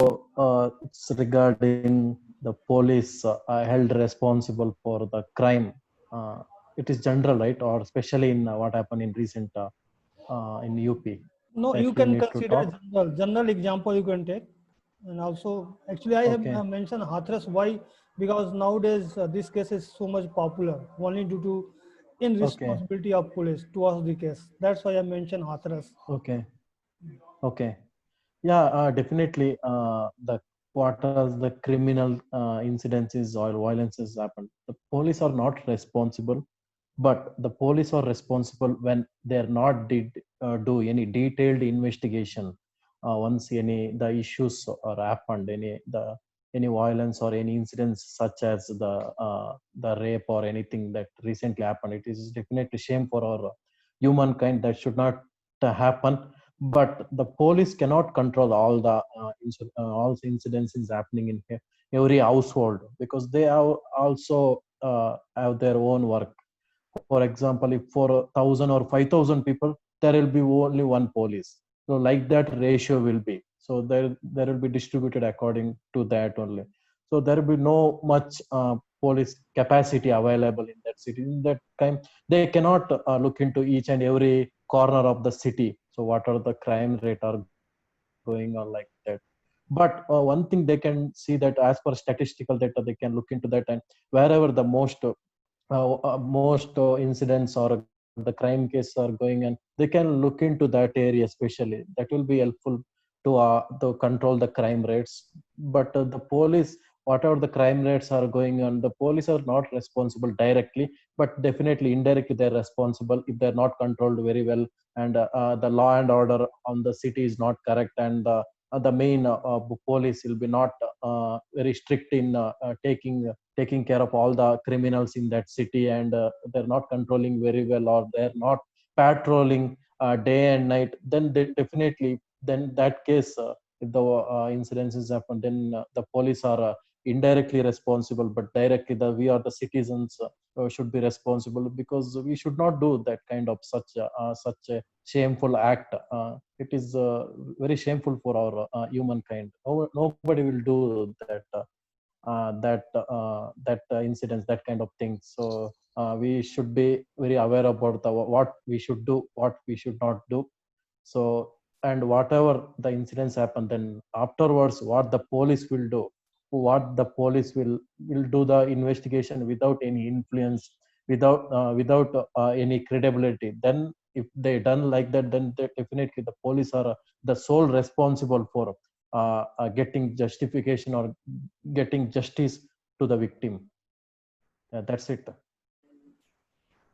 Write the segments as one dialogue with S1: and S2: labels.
S1: It's regarding the police held responsible for the crime. Uh, it is general, right? Or especially in what happened in recent in UP
S2: No,
S1: that
S2: you
S1: you
S2: can
S1: need to
S2: consider
S1: talk.
S2: general example you can take. And also, actually, I have
S1: Okay,
S2: mentioned Hathras. Why? Because nowadays this case is so much popular only due to
S1: okay,
S2: irresponsibility of police towards the case. That's why I mentioned Hathras.
S1: okay, okay. Yeah, definitely. The what are the criminal incidences or violences happen? The police are not responsible, but the police are responsible when they are not did do any detailed investigation. Once any the issues are happened, any violence or any incidents such as the rape or anything that recently happened, it is definitely shame for our humankind that should not happen. But the police cannot control all the incidents is happening in every household, because they have also have their own work. For example, if for 1,000 or 5,000 people, there will be only one police. So like that ratio will be. So there will be distributed according to that only. So there will be no much police capacity available in that city. In that time, they cannot look into each and every corner of the city. So what are the crime rate are going on like that. But one thing they can see that as per statistical data, they can look into that, and wherever the most incidents or the crime cases are going, and they can look into that area especially. That will be helpful to control the crime rates. But the police, whatever the crime rates are going on, the police are not responsible directly, but definitely indirectly they're responsible if they're not controlled very well. And the law and order on the city is not correct, and the main police will be not very strict in taking care of all the criminals in that city, and they're not controlling very well, or they're not patrolling day and night. Then they definitely, then that case, if the incidences happen, then the police are indirectly responsible, but directly we are the citizens should be responsible, because we should not do that kind of such a shameful act. It is very shameful for our humankind. Nobody will do that incidents, that kind of things. So we should be very aware about what we should do, what we should not do. So, and whatever the incidents happen, then afterwards what the police will do, what the police will do the investigation without any influence, without any credibility. Then if they done like that, then they, definitely the police are the sole responsible for getting justification or getting justice to the victim. Yeah, that's it.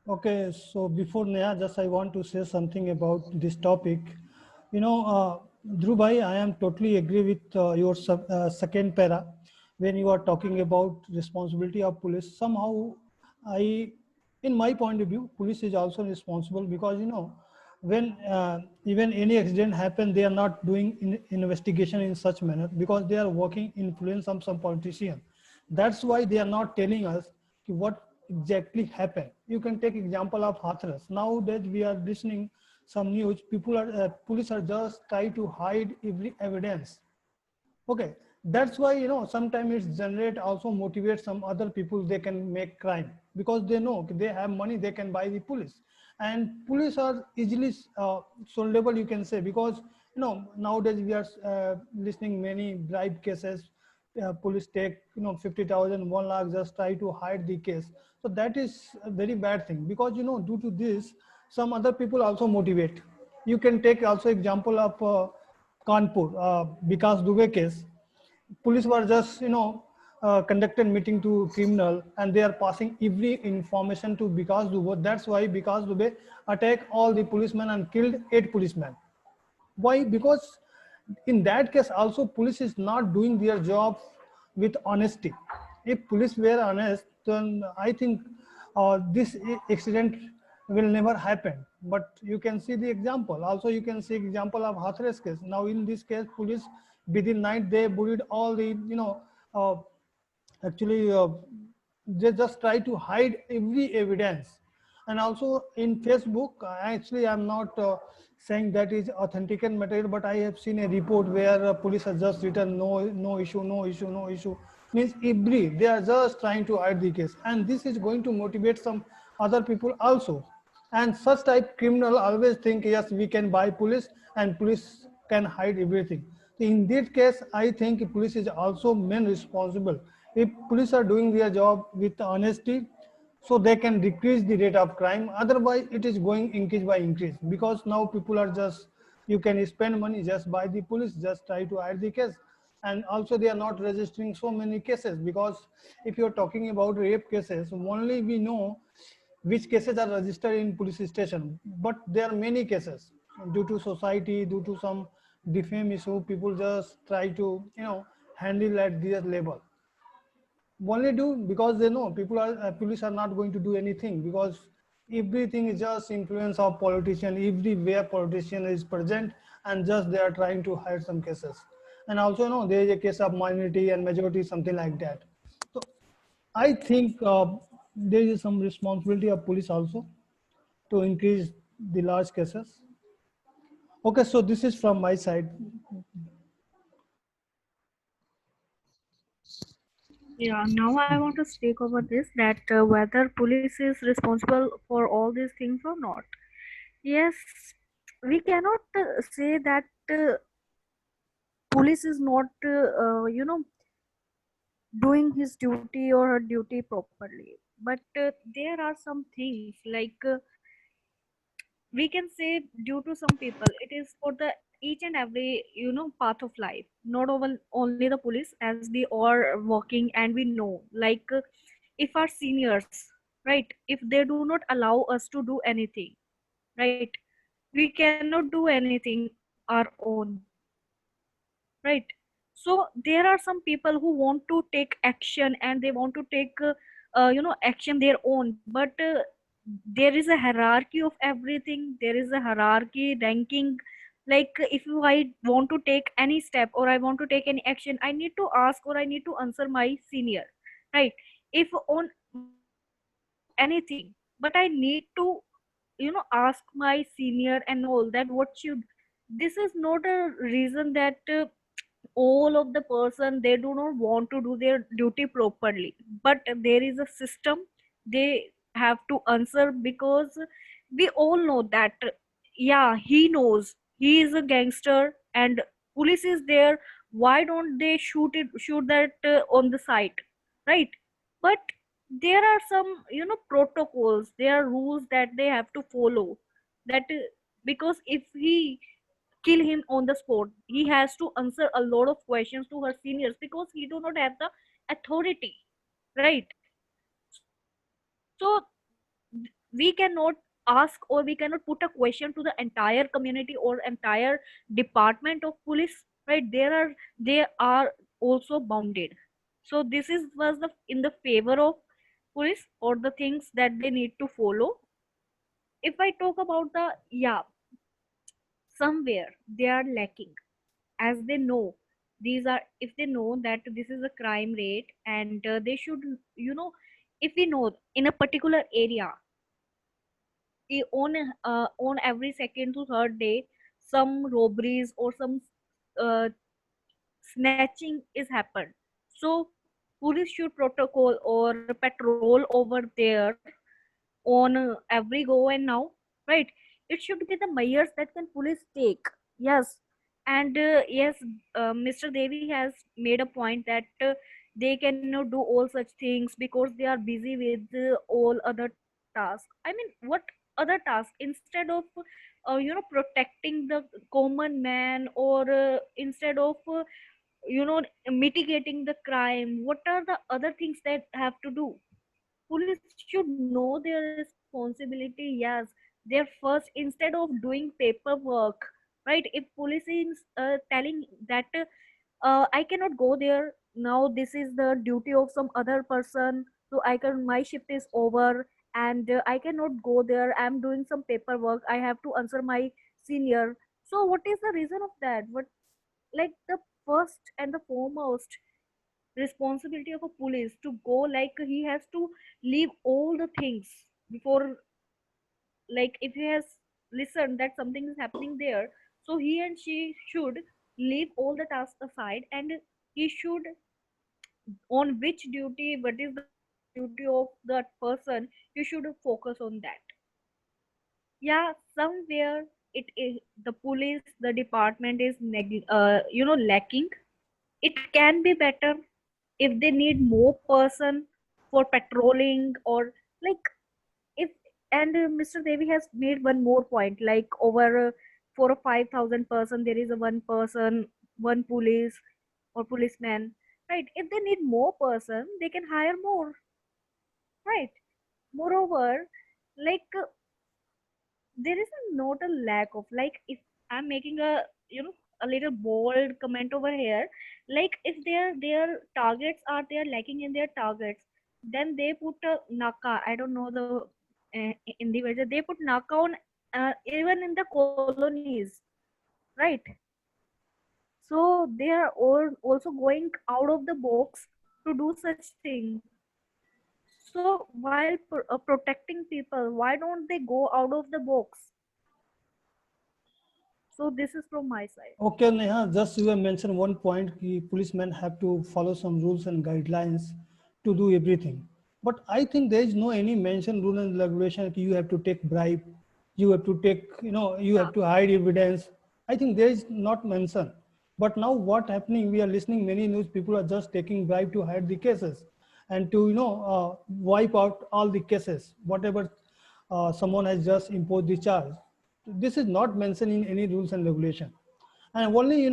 S2: Okay, so before Neha, just I want to say something about this topic. You know, Dhruv bhai, I am totally agree with your second para when you are talking about responsibility of police. Somehow, I, in my point of view, police is also responsible because when even any accident happen, they are not doing investigation in such manner because they are working influence of some politician. That's why they are not telling us what exactly happened. You can take example of Hathras. Now that we are listening some news, people are police are just try to hide every evidence. Okay, that's why sometimes it's generate also motivate some other people they can make crime because they know they have money they can buy the police, and police are easily soldable you can say because nowadays we are listening many bribe cases. Police take 50,000 1 lakh just try to hide the case. So that is a very bad thing because due to this some other people also motivate. You can take also example of Kanpur, Vikas Dubey case. Police were just, conducted meeting to criminal and they are passing every information to Vikas Dubey. That's why Vikas Dubey attacked all the policemen and killed 8 policemen. Why? Because in that case also police is not doing their job with honesty. If police were honest, then I think this accident will never happen. But you can see the example. Also, you can see example of Hathras case. Now, in this case, police within night they buried all the uh, actually they just try to hide every evidence. And also in Facebook, actually I'm not saying that is authentic material, but I have seen a report where police has just written no issue, no issue, no issue. Means every they are just trying to hide the case, and this is going to motivate some other people also. And such type criminal always think yes we can buy police and police can hide everything. In that case, I think police is also main responsible. If police are doing their job with honesty, so they can decrease the rate of crime. Otherwise it is going increase by increase, because now people are just, you can spend money just buy the police, just try to hide the case. And also they are not registering so many cases, because if you're talking about rape cases, only we know which cases are registered in police station, but there are many cases due to society, due to some defame issue, people just try to handle at their level. Only do because they know people are police are not going to do anything, because everything is just influence of politician. Everywhere politician is present, and just they are trying to hide some cases. And also there is a case of minority and majority, something like that. So I think there is some responsibility of police also to increase the large cases. Okay, so this is from my side.
S3: Yeah, now I want to speak over this, that whether police is responsible for all these things or not. Yes, we cannot say that police is not, doing his duty or her duty properly. But there are some things like we can say due to some people it is for the each and every path of life, not only the police, as we are working and we know, like if our seniors, right, if they do not allow us to do anything, right, we cannot do anything our own, right? So there are some people who want to take action and they want to take action their own, but there is a hierarchy of everything, there is a hierarchy ranking. Like if I want to take any step or I want to take any action, I need to ask or I need to answer my senior, right? If on anything, but I need to ask my senior and all that what should. This is not a reason that all of the person they do not want to do their duty properly, but there is a system they have to answer, because we all know that yeah, he knows he is a gangster and police is there, why don't they shoot that on the site, right? But there are some protocols, there are rules that they have to follow, that because if he kill him on the spot, he has to answer a lot of questions to her seniors, because he do not have the authority, right? So we cannot ask or we cannot put a question to the entire community or entire department of police, right? They are also bounded. So this is was the in the favor of police or the things that they need to follow. If I talk about the, yeah, somewhere they are lacking, as they know these are, if they know that this is a crime rate, and they should, you know if we know in a particular area, on every second to third day some robberies or some uh, snatching is happened. So police should protocol or patrol over there on every go and now, right? It should be the measures that can police take. Yes. And yes, Mr. Devi has made a point that they cannot do all such things because they are busy with all other tasks. I mean, what other tasks instead of protecting the common man, or instead of mitigating the crime, what are the other things that have to do? Police should know their responsibility. Yes, their first, instead of doing paperwork, right? If police is telling that I cannot go there now, this is the duty of some other person, so I can, my shift is over and I cannot go there, I'm doing some paperwork, I have to answer my senior. So what is the reason of that? What, like the first and the foremost responsibility of a police to go, like he has to leave all the things before like if he has listened that something is happening there, so he and she should leave all the tasks aside, and he should, on which duty, what is the duty of that person, you should focus on that. Yeah, somewhere it is the police, the department is lacking. It can be better if they need more person for patrolling, or like if, and Mr. Devi has made one more point, like over 4 or 5,000 person, there is a one person, one police or policeman, right? If they need more person, they can hire more, right? Moreover, like there is not a lack of, like if I'm making a, a little bold comment over here, like if their targets are, they are lacking in their targets, then they put a naka, I don't know the individual, they put naka on even in the colonies, right? So they are all also going out of the box to do such thing. So while protecting people, why don't they go out of the box? So this is from my side.
S2: Okay, Neha, just you have mentioned one point, कि policemen have to follow some rules and guidelines to do everything. But I think there is no any mention rule and regulation that you have to take bribe, you have to take, you have to hide evidence. I think there is not mention. But now what happening? We are listening many news. People are just taking bribe to hide the cases, and to wipe out all the cases, whatever someone has just imposed the charge. This is not mentioned in any rules and regulation, and only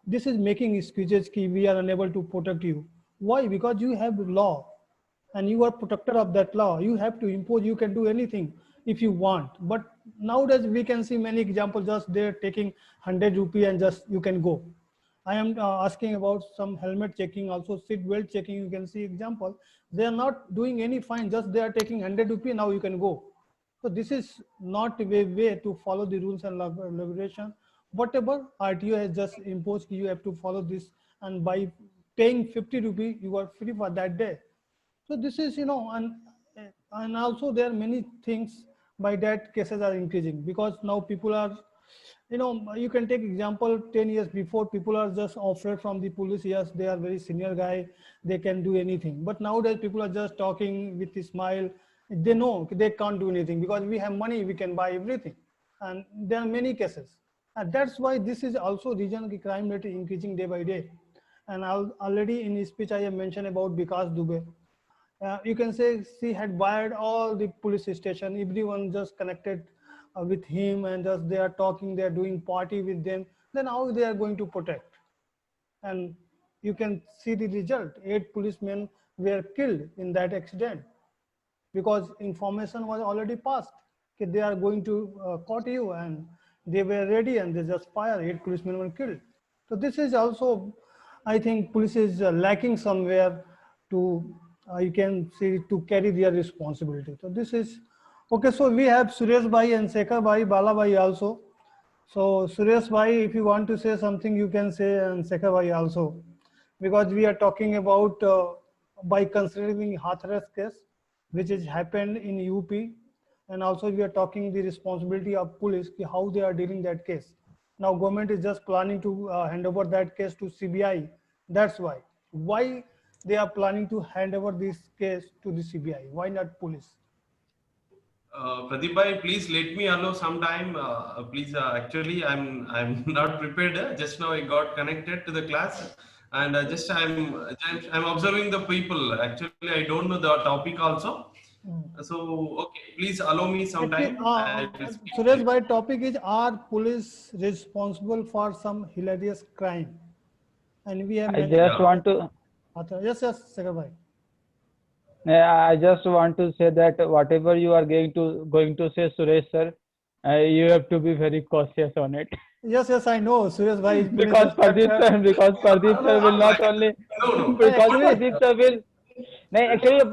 S2: this is making excuses ki we are unable to protect you. Why? Because you have law and you are protector of that law. You have to impose, you can do anything if you want. But nowadays we can see many examples, just they're taking 100 rupee and just you can go. I am asking about some helmet checking, also seat belt checking. You can see example, they are not doing any fine, just they are taking 100 rupee, now you can go. So this is not a way to follow the rules and regulation. Whatever RTO has just imposed, you have to follow this, and by paying 50 rupee, you are free for that day. So this is, and also there are many things by that cases are increasing, because now people are, you can take example 10 years before, people are just offered from the police. Yes, they are very senior guy, they can do anything. But nowadays people are just talking with a smile. They know they can't do anything because we have money, we can buy everything. And there are many cases. And that's why this is also reason the crime rate is increasing day by day. And already in his speech I have mentioned about Vikas Dubey. You can say she had wired all the police station, everyone just connected with him, and just they are talking, they are doing party with them. Then how they are going to protect? And you can see the result. 8 policemen were killed in that accident because information was already passed. Okay, they are going to caught you, and they were ready and they just fire. 8 policemen were killed. So this is also, I think, police is lacking somewhere to, you can see, to carry their responsibility. So this is okay. So we have Suresh Bhai and Shekhar Bhai, Bala Bhai also. So Suresh Bhai, if you want to say something, you can say, and Shekhar Bhai also, because we are talking about by considering Hathras case, which has happened in UP, and also we are talking the responsibility of police, how they are dealing that case. Now government is just planning to hand over that case to CBI. That's why they are planning to hand over this case to the CBI. Why not police?
S4: Pradeep bhai, please let me allow some time. Please, actually, I'm not prepared. Just now I got connected to the class, and just I'm observing the people. Actually, I don't know the topic also. So okay, please allow me some
S2: Actually,
S4: time. I will
S2: Suresh,
S4: speak.
S2: my topic is, are police responsible for some hilarious crime? And we have
S5: I
S2: mentioned
S5: just
S4: Yeah.
S5: want to,
S2: Yes, Sekhar bhai.
S5: I just want to say that whatever you are going to say, Suresh sir, you have to be very cautious on it.
S2: Yes, I know. Suresh bhai is police
S5: because Pradeep
S2: inspector.
S5: sir, because Pradeep
S4: No,
S5: sir will
S4: not
S5: not
S4: like
S5: only,
S4: no, no.
S5: because
S2: Actually,
S5: Pradeep sir will, no, actually,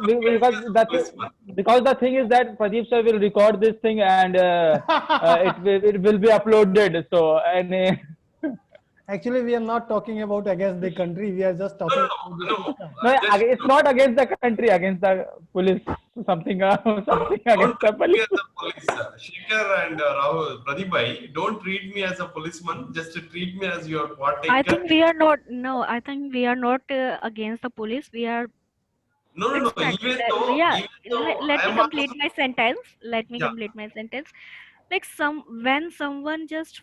S5: because the thing is that Pradeep sir will record this thing, and it will be uploaded. So, and
S2: actually, we are not talking about against the country. We are just
S4: No,
S2: talking
S4: no,
S2: about the
S4: no, no.
S2: system.
S5: no,
S4: Just
S5: it's not against the country, against the police. something something
S4: Don't
S5: against the
S4: treat me
S5: police.
S4: as a police. Shekhar and Rahul, Pradeep bhai, don't treat me as a policeman. Just treat me as your
S3: I
S4: partaker.
S3: think we are not. No, I think we are not against the police. We are
S4: No, no, no.
S3: respect. Yeah,
S4: Even though
S3: let
S4: I
S3: me
S4: am
S3: complete
S4: also,
S3: my sentence. Let me
S4: yeah,
S3: complete my sentence. Like when someone just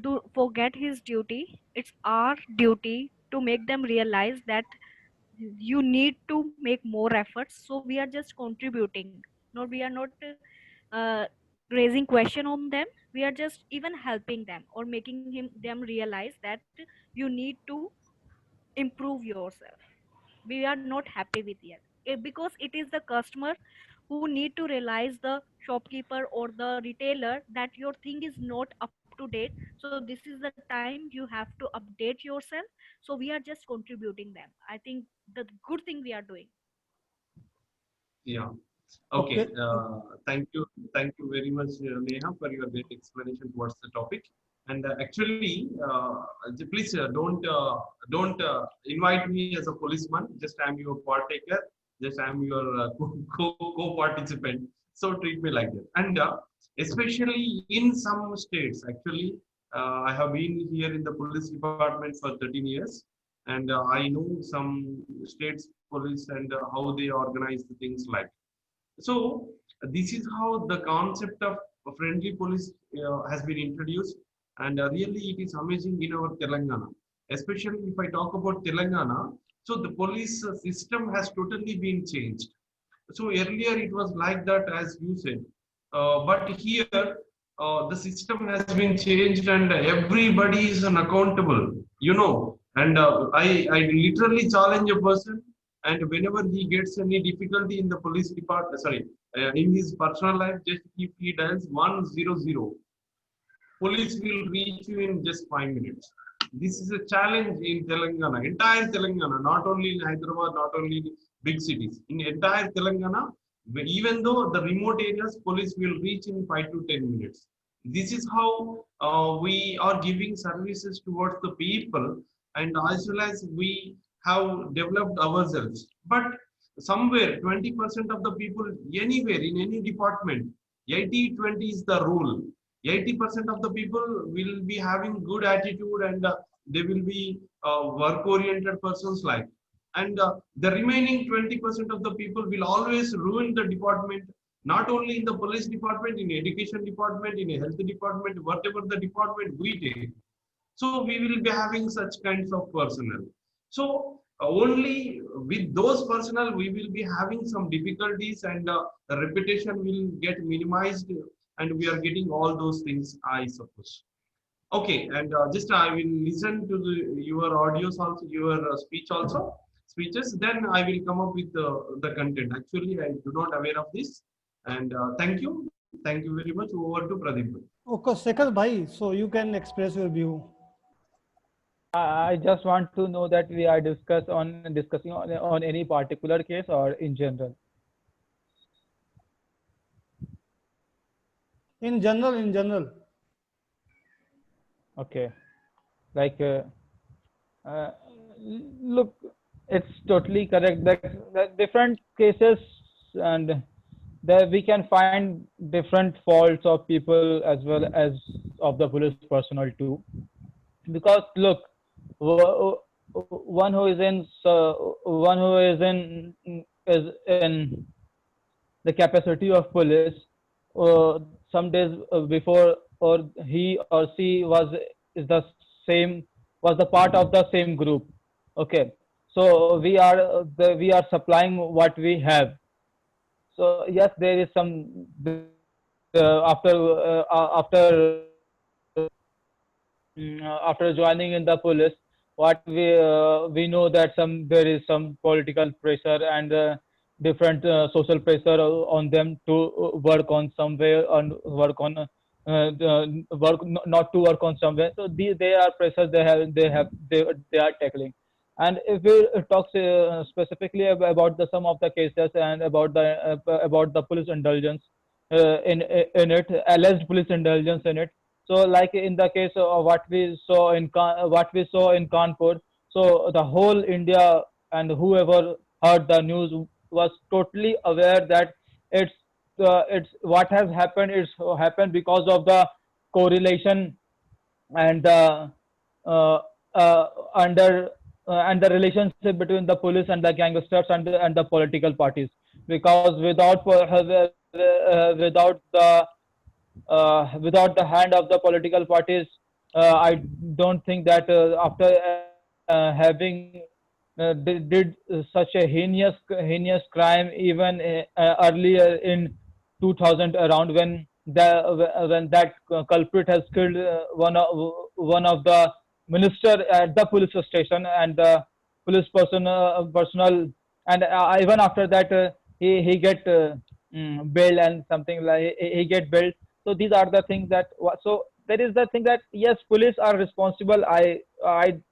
S3: do forget his duty, it's our duty to make them realize that you need to make more efforts. So we are just contributing. No, we are not raising question on them. We are just even helping them or making them realize that you need to improve yourself. We are not happy with it because it is the customer who need to realize the shopkeeper or the retailer that your thing is not up to date. So this is the time you have to update yourself. So we are just contributing them. I think the good thing we are doing.
S4: yeah.
S2: Okay.
S4: Okay. Thank you very much, Neha, for your great explanation towards the topic. And actually, please don't invite me as a policeman. Just I'm your partaker. Just I'm your co-participant. So treat me like that. And especially in some states, actually, I have been here in the police department for 13 years, and I know some states police and how they organize the things like. So this is how the concept of friendly police has been introduced, and really it is amazing in our Telangana. Especially if I talk about Telangana, so the police system has totally been changed. So earlier it was like that, as you said, but here the system has been changed, and everybody is unaccountable. And I literally challenge a person, and whenever he gets any difficulty in the police department, sorry, in his personal life, just if he dials 100, police will reach you in just 5 minutes. This is a challenge in Telangana, entire Telangana, not only in Hyderabad, not only in big cities. In entire Telangana, even though the remote areas, police will reach in 5 to 10 minutes. This is how we are giving services towards the people, and as well as we have developed ourselves. But somewhere, 20% of the people, anywhere in any department, 80-20 is the rule. 80% of the people will be having good attitude, and they will be work oriented persons like, and the remaining 20% of the people will always ruin the department, not only in the police department, in education department, in a health department, whatever the department we take. So we will be having such kinds of personnel. So only with those personnel we will be having some difficulties, and the reputation will get minimized, and we are getting all those things, I suppose. Okay, and just I will listen to your audios also, your speech also, speeches. Then I will come up with the content. Actually, I do not aware of this, and thank you very much. Over to Pradeep.
S2: Okay, Shekhar bhai, so you can express your view.
S5: I just want to know that we are discussing on any particular case or in general.
S2: In general, in general.
S5: Okay, like uh, look, it's totally correct that different cases, and there we can find different faults of people as well as of the police personnel too. Because look, one who is in one who is in the capacity of police, some days before, or he or she is the same, was the part of the same group. Okay, so we are supplying what we have. So yes, there is some after joining in the police, what we know that there is some political pressure and different social pressure on them to work on somewhere, and work on not to work on somewhere. So they are pressures they are tackling. And if we talk specifically about the some of the cases, and about the police indulgence in it, alleged police indulgence in it. So, like in the case of what we saw in Kanpur, so the whole India and whoever heard the news was totally aware that it's what has happened. It's happened because of the correlation and the uh, uh, under and the relationship between the police and the gangsters and the political parties. Because without the hand of the political parties, I don't think that after having did such a heinous crime even earlier in 2000 around, when that culprit has killed one of the minister at the police station, and the police personnel, and even after that he get bailed and something like he get bailed. So these are the things that so there is the thing that yes, police are responsible. I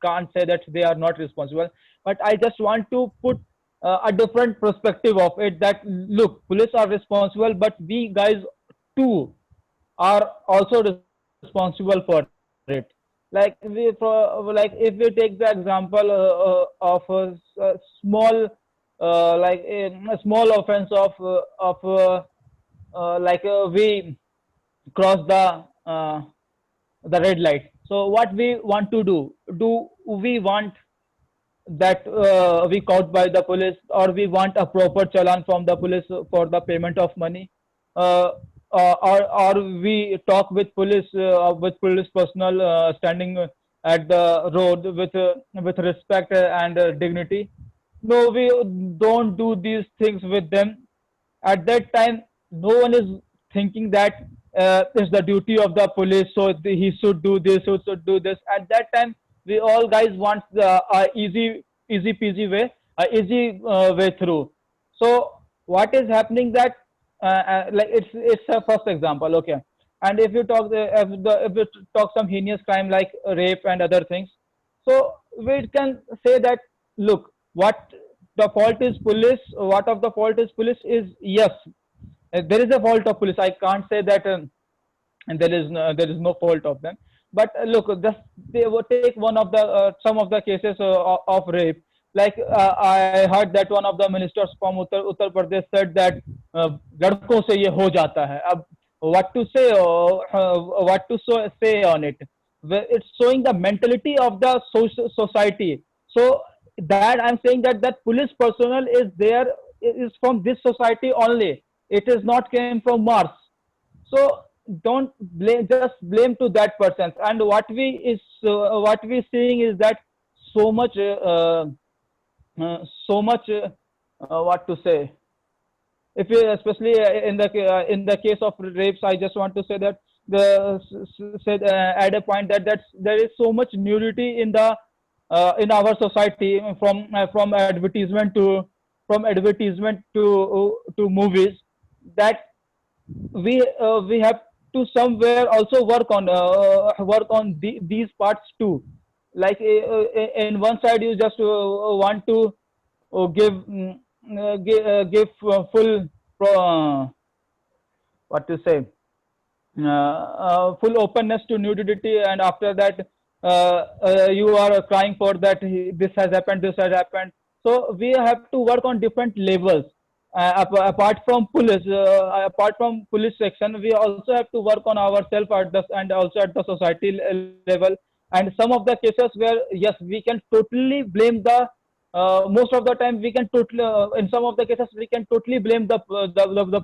S5: can't say that they are not responsible, but I just want to put a different perspective of it, that look, police are responsible, but we guys too are also responsible for it. Like if we take the example of a small a small offense of we cross the red light. So what we want to do we want that we caught by the police, or we want a proper challan from the police for the payment of money, uh, or we talk with police personnel standing at the road with respect and dignity. No, we don't do these things with them. At that time, no one is thinking that it's the duty of the police, so he should do this, he should do this. At that time, we all guys want the easy peasy way, easy way through. So what is happening that like it's a first example, okay. And if you talk if you talk some heinous crime like rape and other things, so we can say that look, what the fault is police, what of the fault is police is yes, there is a fault of police. I can't say that and there is no fault of them. But look, just they would take one of the some of the cases of rape. Like I heard that one of the ministers from Uttar Pradesh said that लड़कों से ये हो जाता है. अब what to say say on it? It's showing the mentality of the society. So that I'm saying that police personnel is there is from this society only. It is not came from Mars. So don't just blame to that person. And what we seeing is that so much what to say, if you, especially in the case of rapes, I just want to say that add a point that there is so much nudity in our society, from advertisement to movies, that we have to somewhere also work on these parts too. Like in one side you just want to give full what to say, full openness to nudity, and after that you are crying for that this has happened. So we have to work on different levels. Apart from police section, we also have to work on ourselves and also at the society level. And some of the cases where yes, we can totally blame the most of the time we can totally in some of the cases we can totally blame the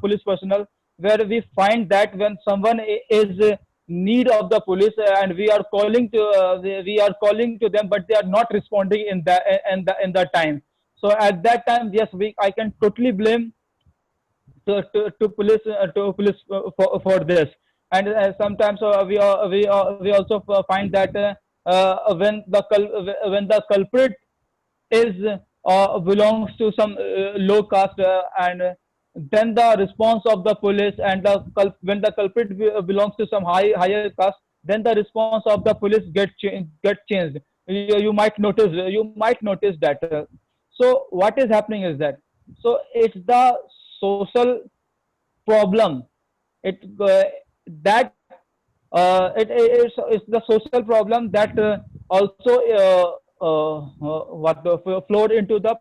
S5: police personnel, where we find that when someone is need of the police and we are calling to them, but they are not responding in the time. So at that time, yes, I can totally blame to police for this. And sometimes we also find that when the culprit is belongs to some low caste, and then the response of the police, and when the culprit belongs to some higher caste, then the response of the police get changed. You might notice that. So what is happening is that, so it's the social problem. That it's the social problem that also flowed into the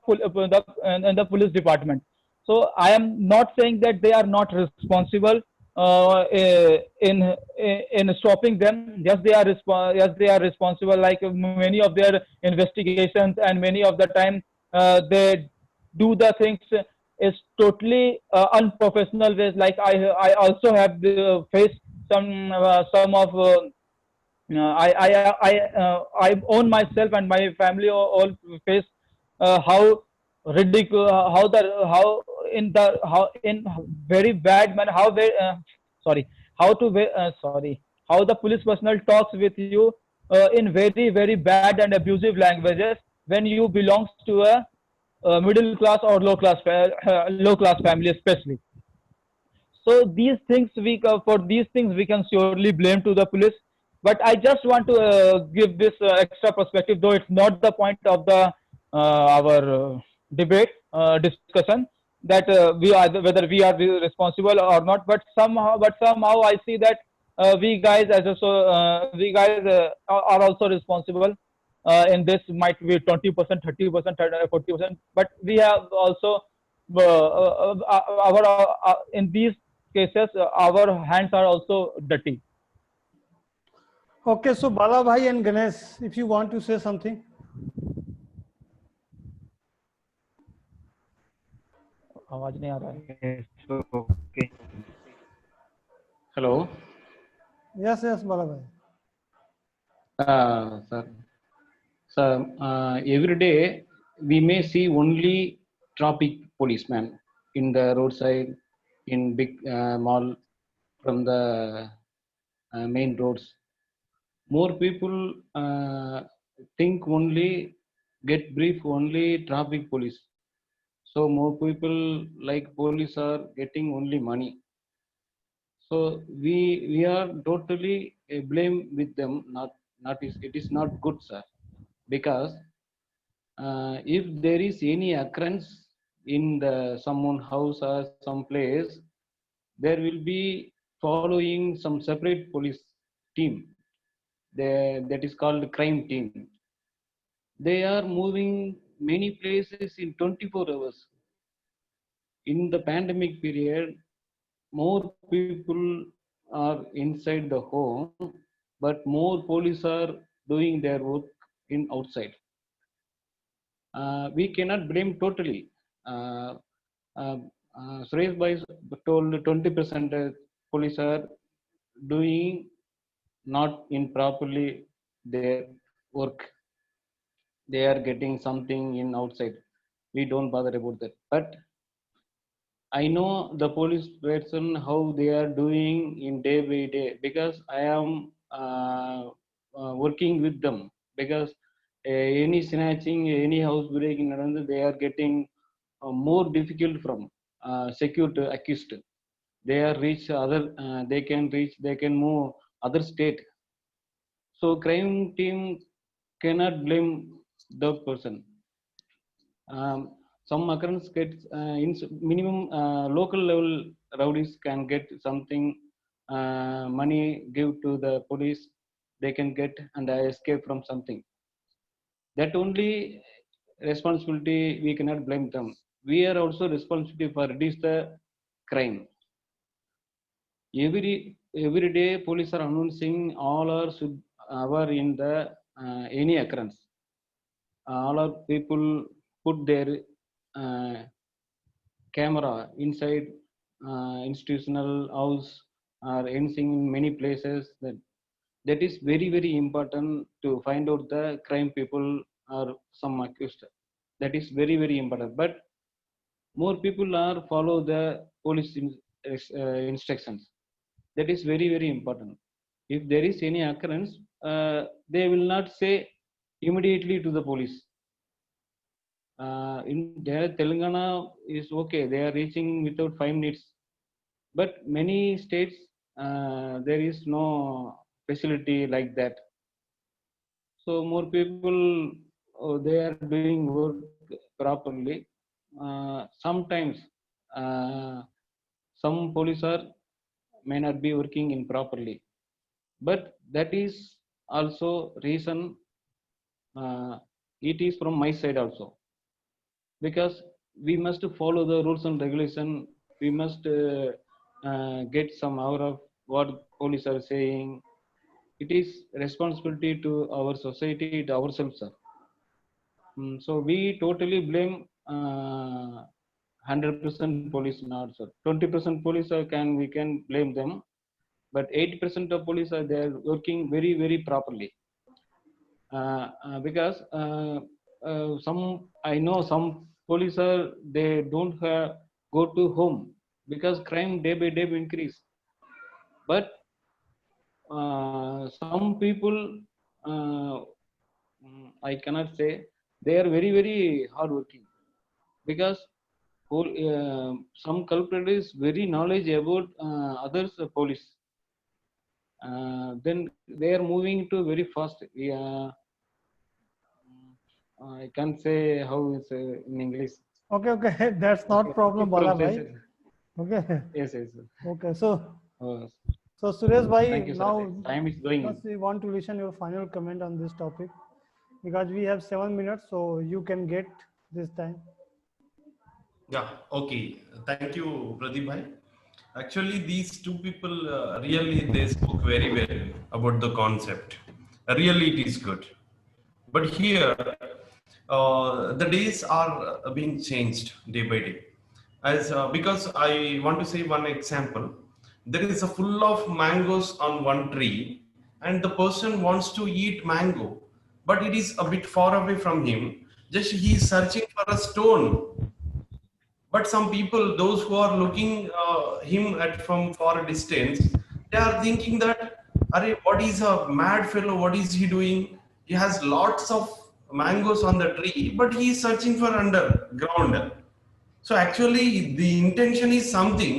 S5: police department. So I am not saying that they are not responsible in stopping them. Yes, they are yes, they are responsible. Like many of their investigations and many of the time they do the things is totally unprofessional ways. Like I also have faced some of I own myself and my family all face how ridiculous how in the how in very bad manner how very sorry how to sorry how the police personnel talks with you in very bad and abusive languages when you belongs to a middle class or low class family especially. So these things for these things we can surely blame to the police. But I just want to give this extra perspective, though it's not the point of the our debate discussion, that we are whether we are responsible or not. But somehow I see that we guys we guys are also responsible in this. Might be 20%, 30%, 40%, but we have also our in these cases our hands are also dirty.
S2: Okay, so Bala Bhai and Ganesh, if you want to say something.
S5: आवाज नहीं आ रहा है.
S6: Okay. Hello.
S2: Yes, yes, Bala Bhai.
S6: Sir. So every day we may see only traffic policemen in the roadside, in big mall, from the main roads. More people think only, get brief only traffic police. So more people like police are getting only money. So we are totally blame with them. It is not good, sir, because if there is any occurrence in the someone house or some place, there will be following some separate police team. That is called crime team. They are moving many places in 24 hours. In the pandemic period, more people are inside the home, but more police are doing their work in outside. We cannot blame totally. Suresh Bhai told 20% police are doing not in properly their work. They are getting something in outside. We don't bother about that. But I know the police person how they are doing in day by day, because I am working with them. Because any snatching, any house breaking, they are getting more difficult from secured accused. They are reach other. They can move other state. So crime team cannot blame the person. Some occurrence gets in minimum local level rowdies can get something money give to the police, they can get and escape from something. That only responsibility, we cannot blame them. We are also responsible for reduce the crime. Every day police are announcing all are should are in the any occurrence. All our people put their camera inside institutional house or anything in many places. That is very important to find out the crime people or some accused. That is very important. But more people are follow the police instructions. That is very important. If there is any occurrence, they will not say immediately to the police. In there, Telangana is okay. They are reaching without 5 minutes. But many states, there is no facility like that. So more people, they are doing work properly. Sometimes some police are may not be working in properly, but that is also reason. It is from my side also, because we must follow the rules and regulation. We must get some hour of what police are saying. It is responsibility to our society, to ourselves, sir. So we totally blame 100% police not, sir. 20% police we can blame them, but 80% of police are there working very, very properly. Because I know some police are, they don't go to home because crime day by day increase. But some people, I cannot say, they are very, very hardworking, because some culprit is very knowledge about others police. Then they are moving to very fast. I can't say how it's in English.
S2: Okay, okay, that's not problem, Bala bhai. Okay,
S6: Yes, yes.
S2: okay. So,
S6: Uh,
S2: Suresh bhai,
S6: Thank you, sir.
S2: now
S6: Time is going.
S2: just we want to listen your final comment on this topic, because we have 7 minutes, so you can get this time.
S4: Yeah, okay. Thank you, Pradeep bhai. Actually, these two people really they spoke very well about the concept. Really, it is good. But here, the days are being changed day by day. As because I want to say one example, there is a full of mangoes on one tree, and the person wants to eat mango, but it is a bit far away from him. Just he is searching for a stone, but some people, those who are looking him at from far distance, they are thinking that, "Arey, what is a mad fellow? What is he doing? He has lots of mangoes on the tree, but he is searching for underground." So actually, the intention is something,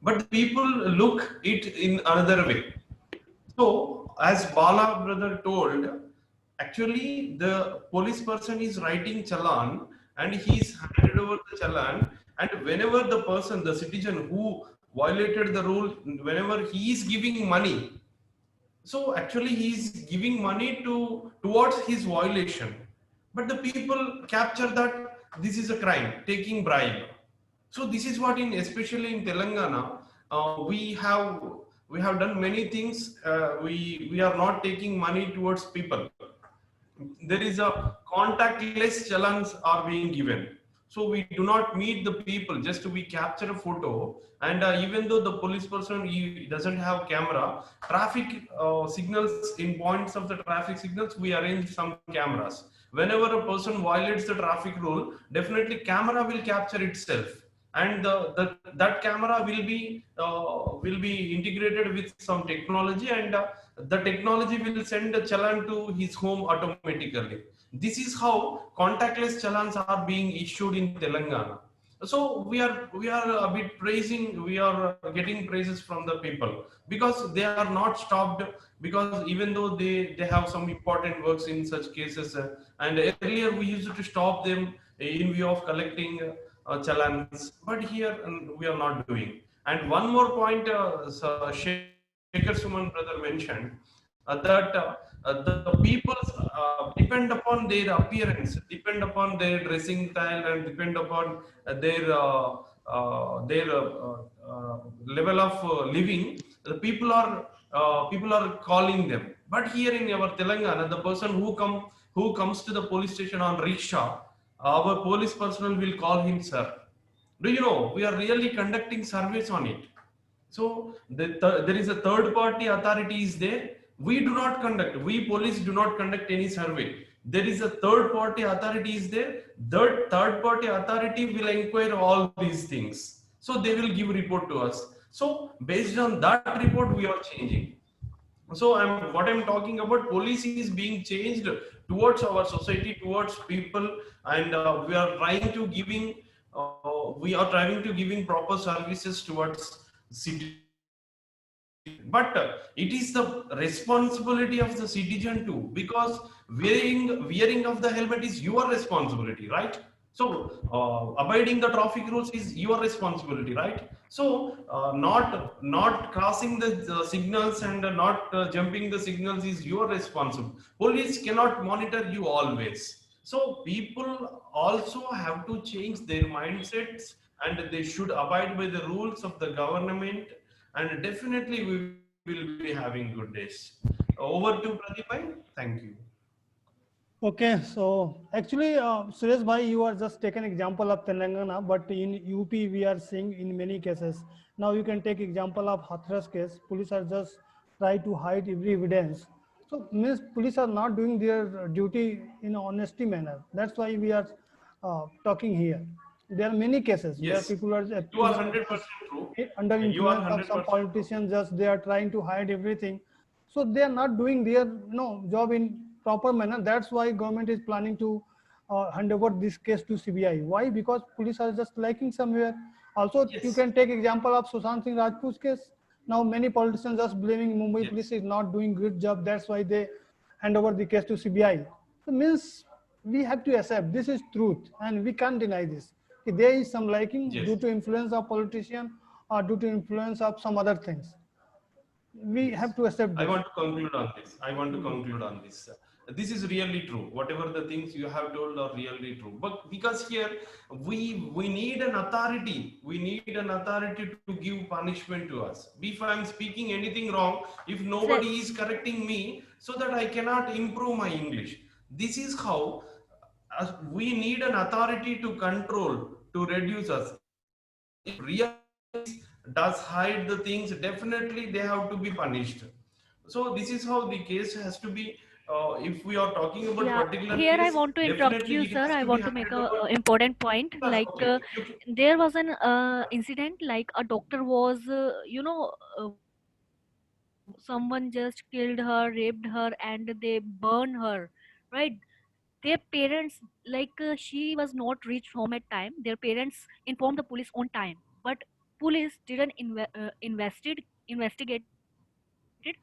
S4: but the people look it in another way. So, as Bala brother told, actually the police person is writing challan and he is handed over the challan. And whenever the person, the citizen who violated the rule, whenever he is giving money, so actually he is giving money towards his violation. But the people capture that this is a crime, taking bribe. So this is what in especially in Telangana we have done many things. We are not taking money towards people. There is a contactless challans are being given, so we do not meet the people, just we capture a photo. And even though the police person he doesn't have camera, traffic signals, in points of the traffic signals we arrange some cameras. Whenever a person violates the traffic rule, definitely camera will capture itself, and that camera will be integrated with some technology, and the technology will send a challan to his home automatically. This is how contactless challans are being issued in Telangana. So we are a bit praising, we are getting praises from the people because they are not stopped, because even though they have some important works in such cases, and earlier we used to stop them in view of collecting challans, but here we are not doing. And one more point, Shekhar Suman brother mentioned, that the people depend upon their appearance, depend upon their dressing style, and depend upon their level of living. The people are calling them. But here in our Telangana, the person who comes to the police station on rickshaw, our police personnel will call him sir. Do you know we are really conducting surveys on it? So there is a third party authority is there. We do not conduct, we police do not conduct any survey. There is a third party authority is there. That third party authority will inquire all these things. So they will give report to us. So based on that report, we are changing. So what I'm talking about, policy is being changed towards our society, towards people, and we are trying to giving proper services towards city. But it is the responsibility of the citizen too, because wearing of the helmet is your responsibility, right? So abiding the traffic rules is your responsibility, right? So not crossing the signals and not jumping the signals is your responsibility. Police cannot monitor you always. So people also have to change their mindsets, and they should abide by the rules of the government, and definitely we will be having good days. Over to Pratibhai. Thank you.
S2: Okay, so actually, Suresh bhai, you are just taken example of Telangana, but in UP we are seeing in many cases. Now you can take example of Hathras case. Police are just try to hide every evidence. So means police are not doing their duty in a honesty manner. That's why we are talking here. There are many cases where
S4: Yes,
S2: people are
S4: you are
S2: actually
S4: 100% true.
S2: under
S4: You are
S2: influence of some
S4: 100% true.
S2: politicians. Just they are trying to hide everything, so they are not doing their job in proper manner. That's why government is planning to hand over this case to CBI. Why? Because police are just lacking somewhere. Also, you
S4: Yes,
S2: can take example of Sushant Singh Rajput's case. Now many politicians just blaming Mumbai police
S4: yes.
S2: is not doing good job. That's why they hand over the case to CBI. So means we have to accept this is truth, and we can't deny this. If there is some liking
S4: Yes.
S2: due to influence of politician or due to influence of some other things. We
S4: Yes,
S2: have to accept
S4: I
S2: this.
S4: want to conclude on this. I want to conclude on this. This is really true. Whatever the things you have told are really true. But because here we need an authority. We need an authority to give punishment to us. If I am speaking anything wrong, if nobody is correcting me, so that I cannot improve my English. This is how we need an authority to control, to reduce us. If real does hide the things, definitely they have to be punished. So this is how the case has to be. If we are talking about
S3: Yeah,
S4: particular
S3: here I
S4: case,
S3: want to interrupt
S4: definitely
S3: you,
S4: it
S3: sir.
S4: has
S3: I
S4: to be
S3: want to make
S4: handed
S3: a,
S4: over.
S3: important point. Like
S4: Okay,
S3: there was an incident, like a doctor was, someone just killed her, raped her, and they burn her, right? Their parents, like she was not reached home at time. Their parents informed the police on time, but police didn't investigate it,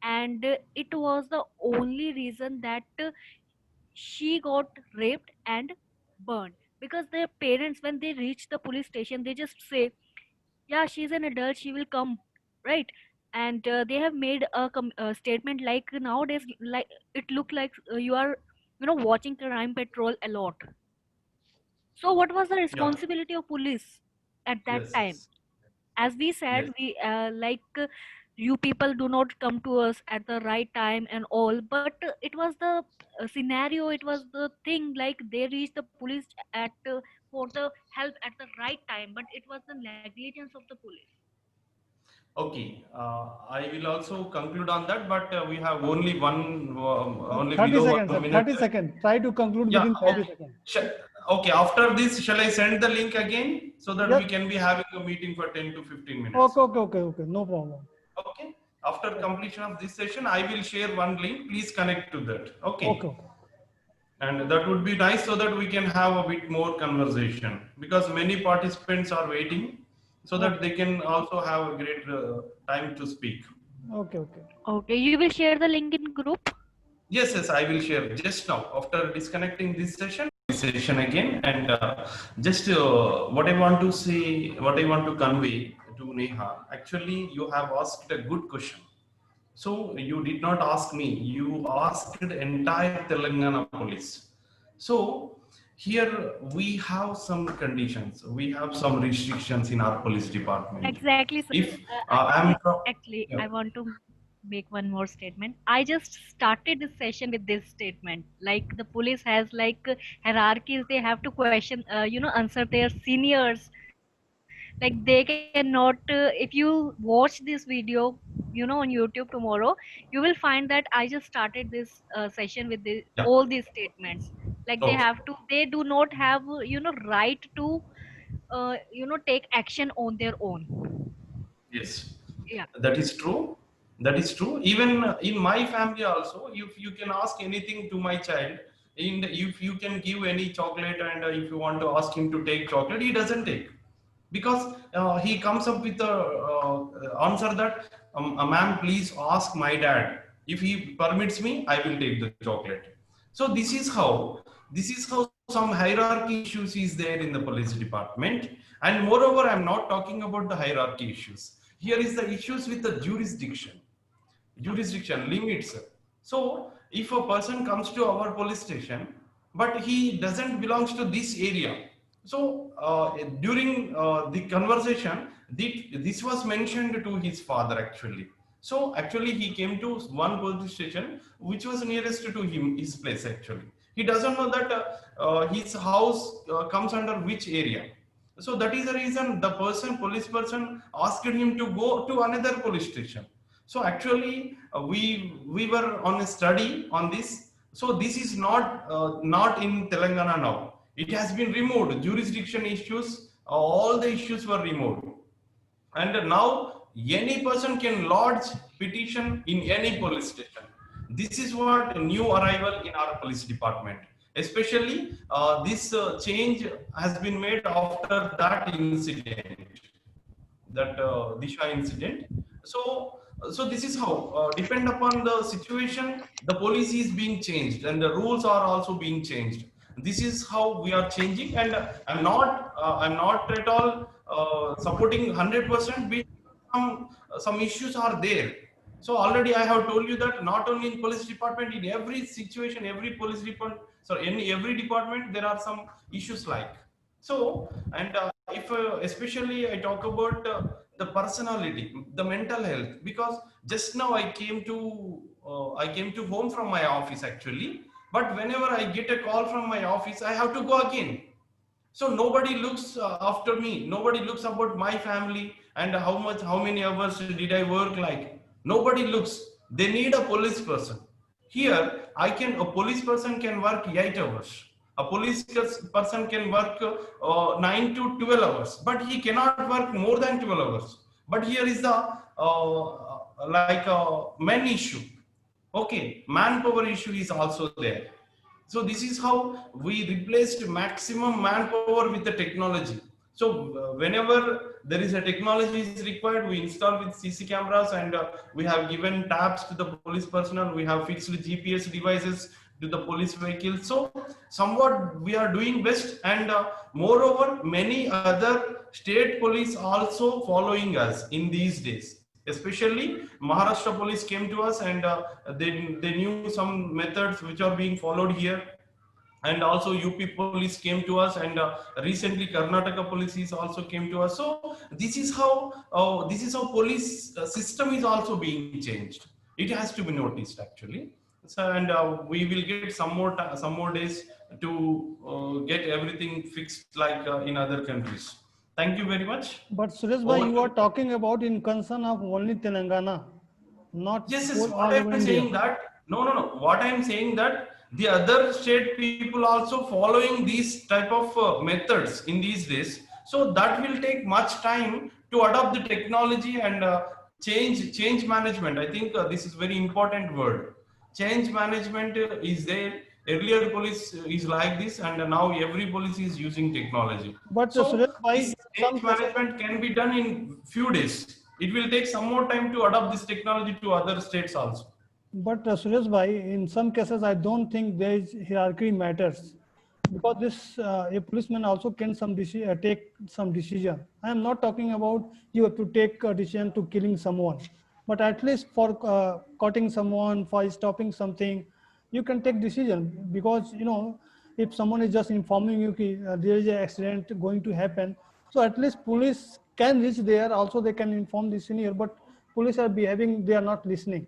S3: and it was the only reason that she got raped and burned, because their parents, when they reach the police station, they just say, yeah, she's an adult, she will come, right? And they have made a statement, like nowadays, like it look like you are, watching Crime Patrol a lot. So what was the
S4: yeah,
S3: responsibility of police at that
S4: yes,
S3: time?
S4: yes,
S3: As we said,
S4: yes.
S3: we you people do not come to us at the right time and all, but it was the scenario, it was the thing, like they reached the police at for the help at the right time, but it was the negligence of the police.
S4: Okay, I will also conclude on that, but we have only only
S2: 30
S4: below
S2: seconds,
S4: one
S2: sir.
S4: minute.
S2: 30 seconds. Try to conclude
S4: Yeah,
S2: within
S3: Yeah.
S2: 30
S4: okay.
S2: seconds.
S4: Okay, after this, shall I send the link again so that
S2: Yes.
S4: we can be having a meeting for 10 to 15 minutes?
S2: Okay, okay, okay, okay. No problem.
S4: Okay. After completion of this session, I will share one link. Please connect to that.
S2: Okay,
S4: Okay.
S2: okay.
S4: And that would be nice so that we can have a bit more conversation, because many participants are waiting so that they can also have a great time to speak.
S2: Okay, okay.
S3: Okay, you will share the link in group.
S4: Yes, yes, I will share just now after disconnecting this session again. And just what I want to say, what I want to convey to Neha, actually, you have asked a good question. So you did not ask me, you asked entire Telangana police. So here we have some conditions, we have some restrictions in our police department.
S3: Exactly, sir.
S4: If
S3: Actually,
S4: I'm from,
S3: actually,
S4: yeah,
S3: I want to make one more statement. I just started this session with this statement. Like the police has like hierarchies. They have to question, answer their seniors. Like they cannot. If you watch this video, on YouTube tomorrow, you will find that I just started this session with
S4: yeah,
S3: all these statements. Like they
S4: okay,
S3: have to. They do not have, right to, take action on their own.
S4: yes.
S3: Yeah.
S4: That is true. That is true. Even in my family also, if you can ask anything to my child, if you can give any chocolate, and if you want to ask him to take chocolate, he doesn't take, because he comes up with a answer that, ma'am, please ask my dad. If he permits me, I will take the chocolate. So this is how some hierarchy issues is there in the police department. And moreover, I'm not talking about the hierarchy issues. Here is the issues with the jurisdiction limits. So if a person comes to our police station, but he doesn't belongs to this area. So during the conversation, this was mentioned to his father actually. So actually he came to one police station which was nearest to him, his place actually. He doesn't know that his house comes under which area. So that is the reason the police person asked him to go to another police station. So actually we were on a study on this. So this is not in Telangana now. It has been removed. Jurisdiction issues, all the issues were removed. And now any person can lodge petition in any police station. This is what a new arrival in our police department. Especially this change has been made after that incident, that Disha incident. So this is how, depend upon the situation, the policy is being changed and the rules are also being changed. This is how we are changing, and I'm not at all supporting 100%. Some issues are there. So already I have told you that not only in police department, in every situation, every police department, sorry, in every department, there are some issues like. So, and if especially I talk about the personality, the mental health, because just now I came to home from my office actually, but whenever I get a call from my office, I have to go again. So nobody looks after me. Nobody looks about my family and how many hours did I work like. Nobody looks. They need a police person. Here, a police person can work 8 hours. A police person can work 9 to 12 hours, but he cannot work more than 12 hours. But here is the main issue. Okay, manpower issue is also there. So this is how we replaced maximum manpower with the technology. So whenever there is a technology is required, we install with CC cameras, and we have given tabs to the police personnel. We have fixed GPS devices to the police vehicles. So somewhat we are doing best, and moreover, many other state police also following us in these days. Especially Maharashtra police came to us, and they knew some methods which are being followed here, and also UP police came to us, and recently Karnataka police also came to us. So this is how police system is also being changed. It has to be noticed actually. So, and we will get some more days to get everything fixed like in other countries. Thank you very much.
S2: But Suresh bhai, you are talking about in concern of only Telangana, not
S4: Yes,
S2: all
S4: what
S2: over
S4: I'm
S2: India.
S4: saying that no. What I'm saying that the other state people also following these type of methods in these days. So that will take much time to adopt the technology and change management. I think this is very important word. Change management is there. Earlier police is like this, and now every police is using technology.
S2: But
S4: So
S2: Suresh bhai,
S4: this
S2: in
S4: change
S2: some cases,
S4: management can be done in few days. It will take some more time to adopt this technology to other states also.
S2: but Suresh bhai, in some cases, I don't think there is hierarchy matters, because this a policeman also can take some decision. I am not talking about you have to take a decision to killing someone, but at least for cutting someone, for stopping something, you can take decision, because if someone is just informing you there is an accident going to happen, so at least police can reach there. Also, they can inform the senior, but police are behaving, they are not listening.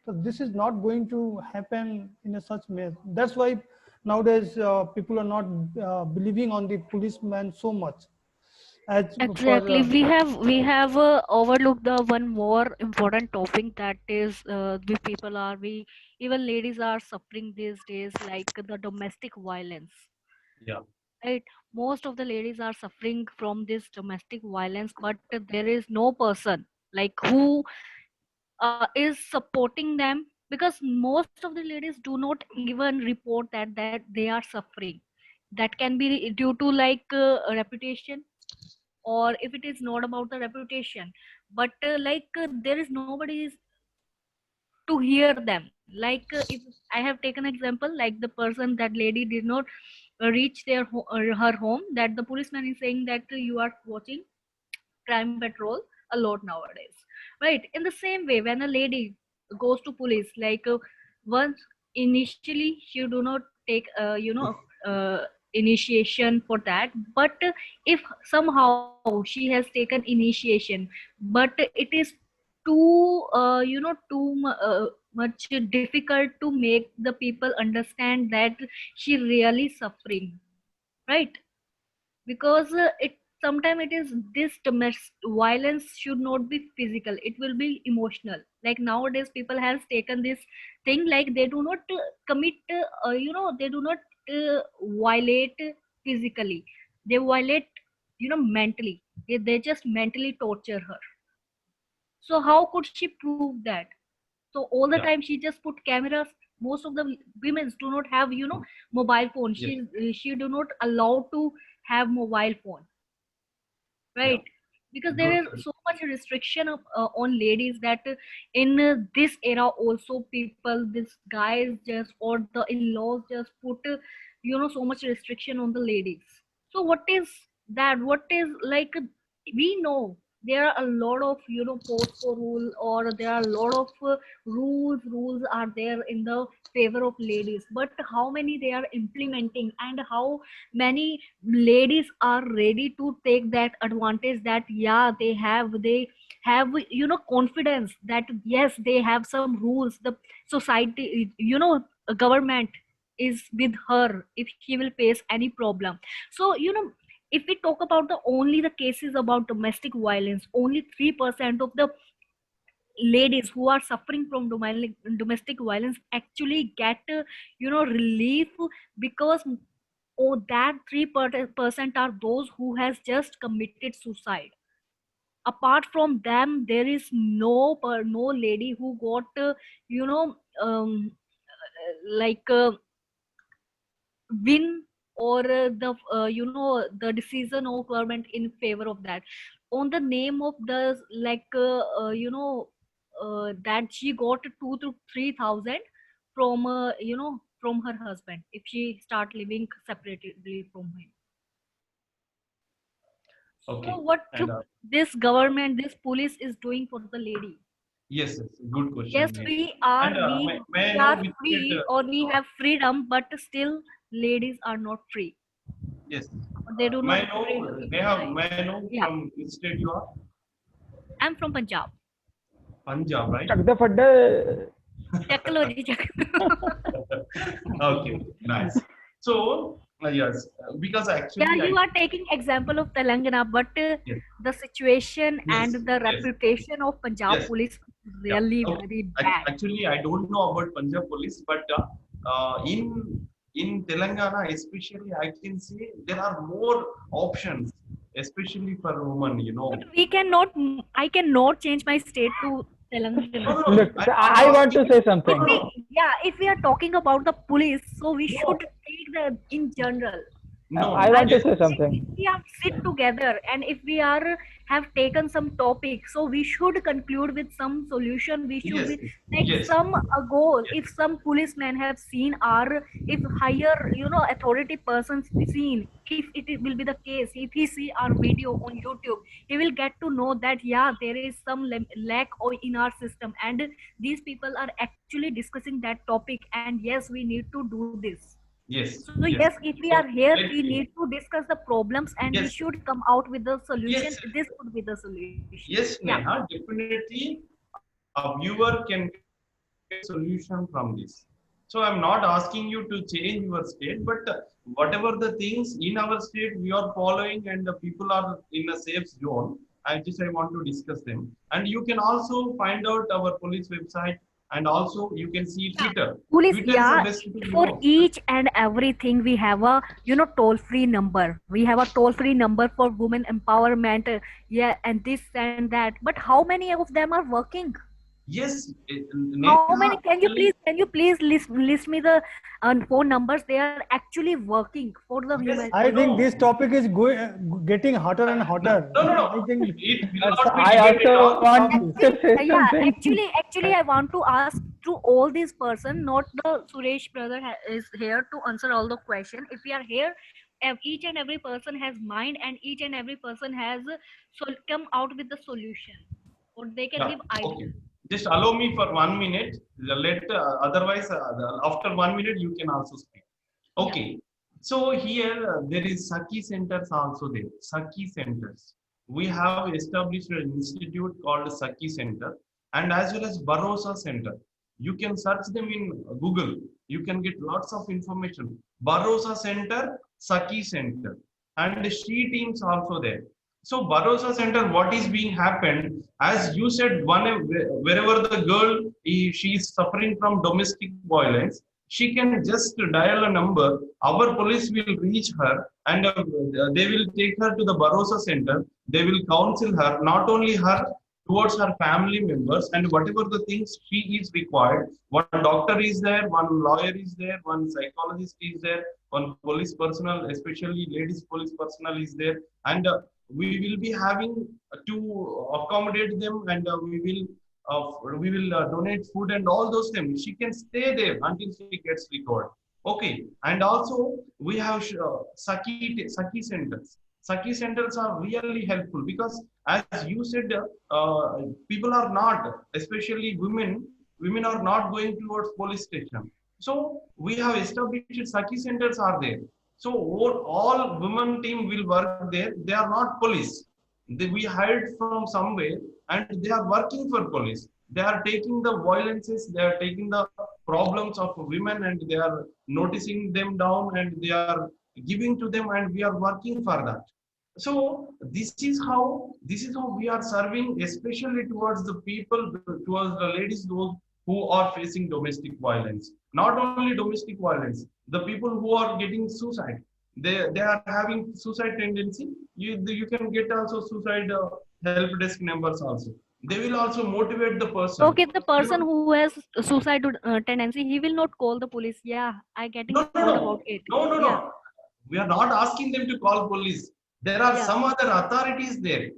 S2: So this is not going to happen in a such way. That's why nowadays people are not believing on the policeman so much. As for
S3: Exactly. We have overlooked the one more important topic, that is we even ladies are suffering these days, like the domestic violence.
S4: Yeah.
S3: Right. Most of the ladies are suffering from this domestic violence, but there is no person like who is supporting them, because most of the ladies do not even report that they are suffering. That can be due to like a reputation, or if it is not about the reputation, but there is nobody to hear them. Like if I have taken example, like the person, that lady did not reach her home, that the policeman is saying that you are watching crime patrol a lot nowadays, right? In the same way, when a lady goes to police, like once initially she do not take initiation for that. But if somehow she has taken initiation, but it is too much difficult to make the people understand that she really suffering, right? Because it sometimes it is this domestic violence should not be physical, it will be emotional. Like nowadays people has taken this thing like they do not commit they do not violate physically, they violate mentally, they just mentally torture her. So how could she prove that? So all the
S4: Yeah.
S3: time she just put cameras. Most of the women do not have mobile phone.
S4: Yes.
S3: She do not allow to have mobile phone,
S4: Yeah.
S3: right? Because there
S4: Good.
S3: is so much restriction of, on ladies that in this era also people, this guys just or the in-laws just put so much restriction on the ladies. So what is that? What is like we know there are a lot of POSCO rule, or there are a lot of rules are there in the favor of ladies, but how many they are implementing, and how many ladies are ready to take that advantage, that yeah they have confidence that yes they have some rules, the society government is with her if she will face any problem. So if we talk about the only the cases about domestic violence, only 3% of the ladies who are suffering from domestic violence actually get relief, because that 3% are those who has just committed suicide. Apart from them there is no lady who got you know like win, or the decision of government in favor of that, on the name of the like that she got 2 to 3 thousand from from her husband if she start living separately from him.
S4: Okay.
S3: So what
S4: And
S3: this government, this police is doing for the lady?
S4: yes, yes, good question.
S3: Yes,
S4: Yes.
S3: we are
S4: And may I
S3: we
S4: know
S3: are
S4: which state?
S3: free, or we have freedom, but still ladies are not free.
S4: Yes.
S3: They do
S4: May
S3: not
S4: I know?
S3: free.
S4: May I know
S3: Yeah,
S4: from which state you are?
S3: I'm from Punjab.
S4: Punjab, right?
S5: Chak the fadda.
S3: Check lo ji, check.
S4: Okay, nice. So yes, because
S3: Yeah,
S4: actually
S3: you
S4: I
S3: are taking example of Telangana, but
S4: yes,
S3: the situation
S4: yes,
S3: and the
S4: yes,
S3: reputation of Punjab
S4: yes.
S3: police is
S4: Yeah.
S3: really
S4: Okay.
S3: very bad.
S4: Actually, I don't know about Punjab police, but in Telangana, especially, I can say there are more options, especially for women. You know.
S3: But we cannot. I cannot change my state to Telangana.
S4: No, no, no.
S5: Look,
S4: I'm
S5: so
S4: not
S5: I want to
S4: asking.
S5: say
S4: No,
S5: something.
S4: no, no.
S3: If we are talking about the police, so we
S4: No,
S3: should take the in general.
S4: no,
S5: I
S4: no.
S5: want to
S4: Yes,
S5: say
S3: If
S5: something.
S3: we are sit together, and if we are have taken some topic, so we should conclude with some solution. We should
S4: yes,
S3: be like
S4: yes,
S3: some a goal.
S4: yes,
S3: If some policemen have seen our, if higher authority persons seen, if it will be the case, if he see our video on YouTube, he will get to know that yeah there is some lack in our system, and these people are actually discussing that topic, and yes we need to do this.
S4: yes,
S3: So
S4: yes.
S3: yes, if we
S4: So
S3: are here,
S4: let
S3: we
S4: me.
S3: need to discuss the problems, and we
S4: Yes,
S3: should come out with the solution.
S4: yes,
S3: This could be the solution.
S4: yes,
S3: Yeah.
S4: Neha. Definitely, a viewer can get solution from this. So I'm not asking you to change your state, but whatever the things in our state we are following and the people are in a safe zone, I want to discuss them. And you can also find out our police website, and also you can see
S3: Yeah.
S4: Twitter.
S3: Police,
S4: Twitter is the
S3: yeah,
S4: best to
S3: for
S4: know.
S3: each and everything we have a toll-free number. We have a toll-free number for women empowerment, yeah, and this and that. But how many of them are working?
S4: Yes,
S3: How many?
S4: Neha,
S3: Can you please list me the phone numbers? They are actually working for the
S4: yes,
S3: human.
S2: I think
S4: no,
S2: this topic is getting hotter and hotter.
S4: no, no,
S2: I
S4: no.
S2: think
S4: It will
S2: that's
S4: not be
S5: I
S4: debated
S5: also
S4: on.
S5: want to say
S3: Yeah,
S5: something.
S3: actually I want to ask to all these person, not the Suresh brother is here to answer all the question. If we are here, each and every person has mind, and each and every person has come out with the solution, or they can
S4: Yeah,
S3: give
S4: okay.
S3: ideas.
S4: Just allow me for 1 minute. Let otherwise after 1 minute you can also speak. Okay. So here there is Saki centers also there. Saki centers. We have established an institute called Saki Center and as well as Barosa Center. You can search them in Google. You can get lots of information. Barosa Center, Saki Center, and she teams also there. So Barosa Center, what is being happened? As you said, wherever the girl she is suffering from domestic violence, she can just dial a number. Our police will reach her and they will take her to the Barosa Center. They will counsel her, not only her, towards her family members and whatever the things she is required. One doctor is there, one lawyer is there, one psychologist is there, one police personnel, especially ladies police personnel is there, and we will be having to accommodate them, and we will donate food and all those things. She can stay there until she gets recovered. Okay, and also we have Saki centers. Saki centers are really helpful because, as you said, people are not, especially women are not going towards police station. So we have established Saki centers are there. So all women team will work there. They are not police. We hired from somewhere and they are working for police. They are taking the violences, they are taking the problems of women and they are noticing them down and they are giving to them and we are working for that. So this is how we are serving, especially towards the people, towards the ladies, those who are facing domestic violence. Not only domestic violence, the people who are getting suicide, they are having suicide tendency. You can get also suicide help desk numbers also. They will also motivate the person.
S3: Okay, the person who has suicidal tendency, he will not call the police. Yeah, I getting
S4: No, no,
S3: told
S4: no,
S3: about it.
S4: no, no,
S3: Yeah,
S4: no. We are not asking them to call police. There are
S3: yeah.
S4: some other authorities there.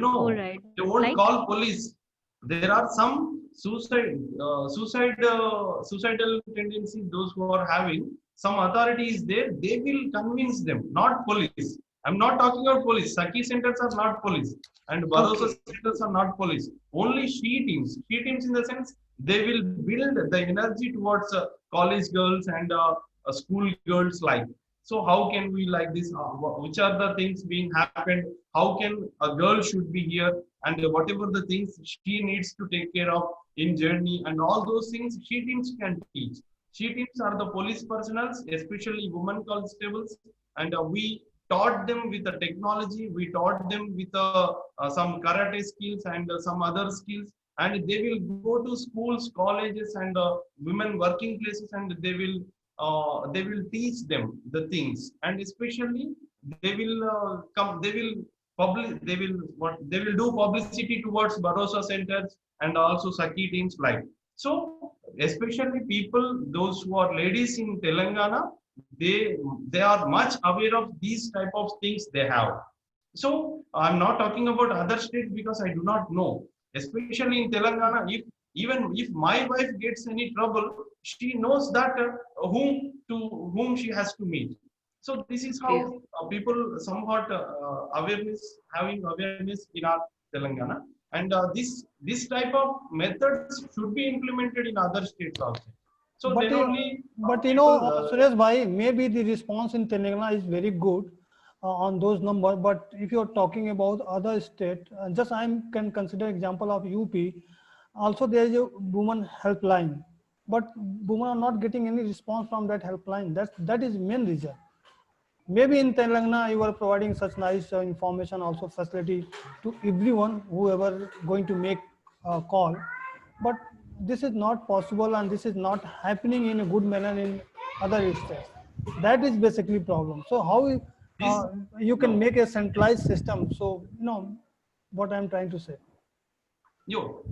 S3: All right.
S4: They won't
S3: Like,
S4: call police. There are some suicidal tendency. Those who are having some authorities there, they will convince them, not police. I'm not talking about police. Saki centers are not police, and Barosa
S3: okay.
S4: centers are not police. Only she teams. She teams in the sense they will build the energy towards college girls and school girls like. So how can we like this? Which are the things being happened? How can a girl should be here and whatever the things she needs to take care of in journey and all those things she teams can teach. She teams are the police personnel, especially women constables, and we taught them with the technology. We taught them with some karate skills and some other skills, and they will go to schools, colleges, and women working places, and they will teach them the things, and especially they will come. They will do publicity towards Barosa centers and also Saki teams like. So especially people, those who are ladies in Telangana, they are much aware of these type of things they have. So I'm not talking about other states because I do not know. Especially in Telangana, if even if my wife gets any trouble, she knows that whom she has to meet. So this is
S3: Okay.
S4: how people somewhat having awareness in our Telangana, and this type of methods should be implemented in other states also. So
S2: But
S4: then
S2: you,
S4: only
S2: but you
S4: people,
S2: know, Suresh bhai, maybe the response in Telangana is very good on those numbers. But if you're talking about other state, just I can consider example of UP. Also, there is a woman helpline, but women are not getting any response from that helpline. That is main reason. Maybe in Telangana you are providing such nice information, also facility to everyone whoever going to make a call, but this is not possible and this is not happening in a good manner in other states. That is basically problem. So how
S4: this
S2: you can
S4: no.
S2: make a centralized system? So you know what I'm trying to say.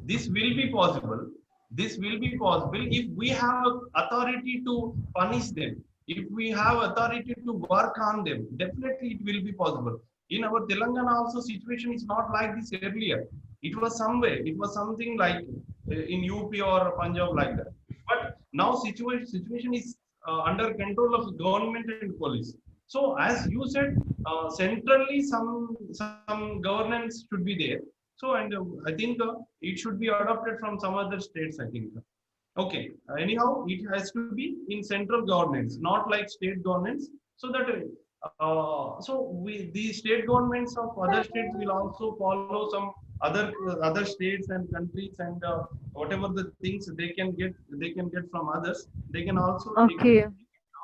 S4: This will be possible. This will be possible if we have authority to punish them. If we have authority to work on them, definitely it will be possible. In our Telangana also situation is not like this earlier. It was somewhere. It was something like in UP or Punjab like that. But now situation is under control of government and police. So as you said, centrally some governance should be there. So, and I think it should be adopted from some other states, I think. Okay. Anyhow, it has to be in central governments, not like state governments. So that the state governments of other states will also follow some other states and countries, and whatever the things they can get from others, they can also take it.
S3: Okay.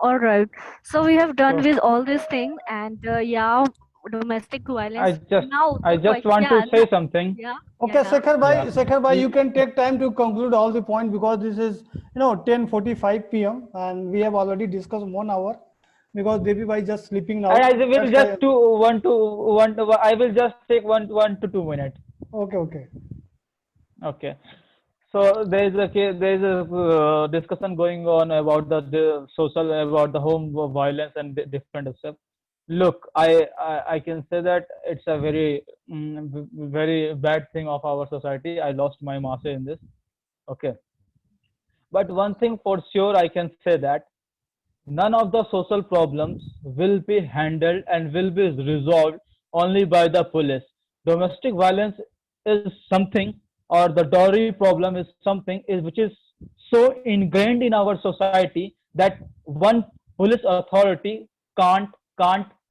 S3: All right. So we have done
S5: So
S3: with all these things, and yeah, domestic violence.
S5: I just
S3: Now the
S5: I just
S3: question,
S5: want
S3: yeah,
S5: to say something.
S3: yeah,
S2: Okay,
S3: yeah.
S1: Yeah.
S2: Sekhar bhai, you
S1: We-
S2: can take time to conclude all the points because this is 10:45 p.m. and we have already discussed 1 hour because Devi bhai just sleeping now.
S5: I will
S2: That's
S5: just
S2: why.
S5: to one to I will just take 1 to 2 minutes.
S2: Okay, okay.
S5: Okay. So there is a discussion going on about the social, about the home violence and different stuff. Look, I can say that it's a very bad thing of our society. I lost my master in this. Okay, but one thing for sure I can say that none of the social problems will be handled and will be resolved only by the police. Domestic violence is something, or the dowry problem is something which is so ingrained in our society that one police authority can't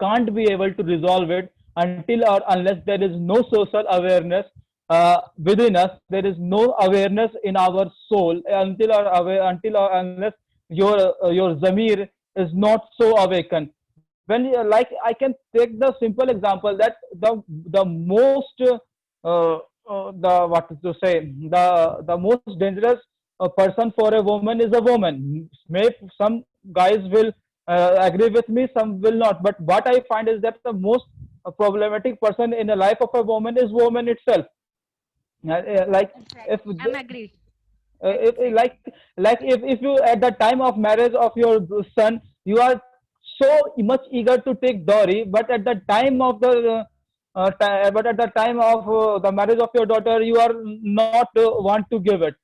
S5: can't be able to resolve it until or unless there is no social awareness within us. There is no awareness in our soul until or unless your zamir is not so awakened. When like I can take the simple example that the most the what to say the most dangerous person for a woman is a woman. Maybe some guys will agree with me, some will not, but what I find is that the most problematic person in the life of a woman is woman itself. Like if
S3: Exactly. I'm agreed.
S5: if
S3: Exactly.
S5: if you at the time of marriage of your son you are so much eager to take dowry, but at the time of the but at the time of the marriage of your daughter you are not want to give it.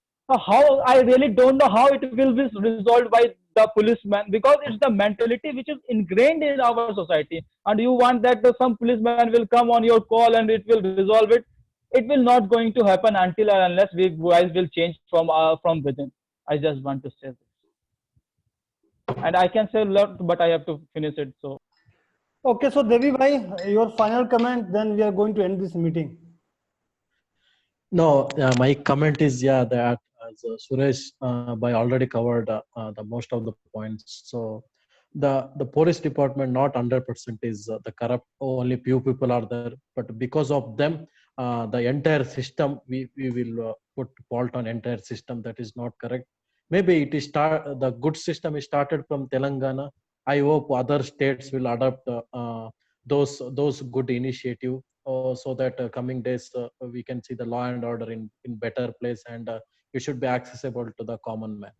S5: How I really don't know how it will be resolved by the policeman, because it's the mentality which is ingrained in our society, and you want that some policeman will come on your call and it will resolve it. It will not going to happen until or unless we guys will change from within. I just want to say this, and I can say a lot, but I have to finish it. So
S2: Okay, so Devi bhai, your final comment, then we are going to end this meeting.
S1: No, my comment is yeah that as Suresh by already covered the most of the points. So the police department not 100% is the corrupt. Only few people are there, but because of them, the entire system we will put fault on entire system. That is not correct. Maybe it is the good system is started from Telangana. I hope other states will adopt those good initiative so that coming days we can see the law and order in better place, and it should be accessible to the common man.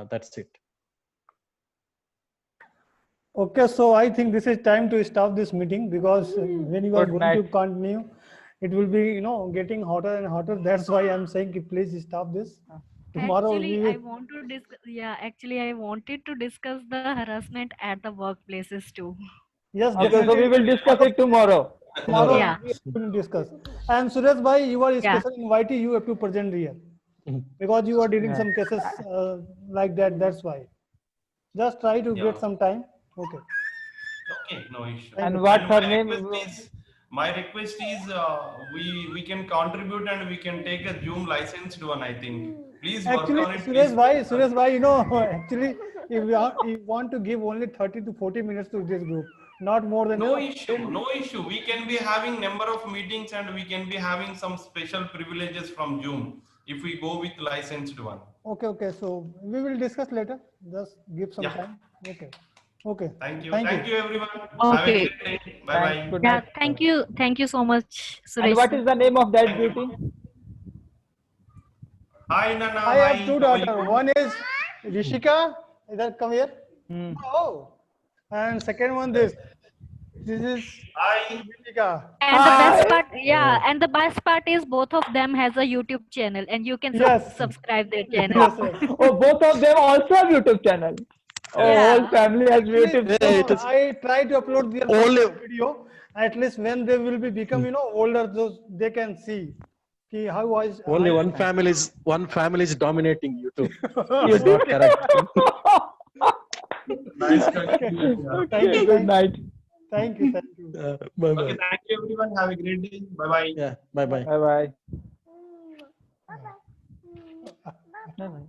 S1: That's it.
S2: Okay, so I think this is time to stop this meeting because when you are
S5: good
S2: going to
S5: night.
S2: continue, it will be getting hotter and hotter. That's why I'm saying ki please stop this. Tomorrow
S3: Actually,
S2: we
S3: I
S2: will.
S3: want to discuss. Yeah, actually, I wanted to discuss the harassment at the workplaces too.
S2: Yes,
S5: Okay, so we
S2: definitely.
S5: will discuss it tomorrow.
S2: Tomorrow
S3: Yeah,
S2: we are going to discuss. And Suresh bhai, you are
S3: yeah.
S2: special invitee. You have to present here because you are dealing
S5: Yeah.
S2: some cases like that. That's why. Just try to
S4: Yeah.
S2: get some time. Okay.
S4: Okay, no issue.
S2: Thank
S5: And
S2: you.
S5: what
S4: And
S5: her name?
S4: my request is we can contribute and we can take a Zoom licensed one. I think. Please work
S2: Actually,
S4: on it. Please.
S2: Suresh bhai, actually, if you want to give only 30 to 40 minutes to this group, not more than
S4: No issue.
S2: 10.
S4: No issue. We can be having number of meetings and we can be having some special privileges from Zoom if we go with licensed one.
S2: Okay, okay. So we will discuss later. Just give some
S4: Yeah.
S2: time. Okay. Okay.
S4: Thank you.
S2: Thank
S4: Thank
S2: you.
S4: you, everyone. Have a
S3: Okay.
S4: great day. Bye
S5: Thanks.
S4: bye.
S5: Good
S3: Yeah.
S5: night.
S3: Thank you so much,
S5: And
S3: Suresh
S5: what
S3: sir.
S5: is the name of that
S4: Thank
S5: beauty?
S4: you. Hi, Nana.
S2: I have
S4: Hi.
S2: two
S4: How are
S2: daughters.
S4: you?
S2: One is Rishika. Come here.
S5: Hmm.
S2: Oh. And second one, this. This is
S4: Hi.
S2: Rishika.
S3: And the best
S5: Hi.
S3: part, yeah, and the best part is both of them has a YouTube channel, and you can
S2: Yes.
S3: subscribe their channel.
S2: Yes, yes.
S5: Oh, both of them also have YouTube channel. Oh,
S4: Yes.
S5: whole
S3: Yeah.
S5: family has
S2: Actually,
S5: YouTube
S1: Hey,
S5: channel.
S1: it is
S2: I try to upload their
S1: only
S2: personal video. At least when they will be become, older, those they can see. How was
S1: Only one family is dominating you too. It's not correct.
S4: Nice
S2: Okay.
S4: conclusion.
S2: Thank you.
S5: Good night.
S2: Thank you. Thank you.
S1: Bye
S4: Okay,
S1: bye.
S4: thank you everyone. Have a great day. Bye bye.
S1: Yeah. Bye bye.
S5: Bye bye. Bye bye.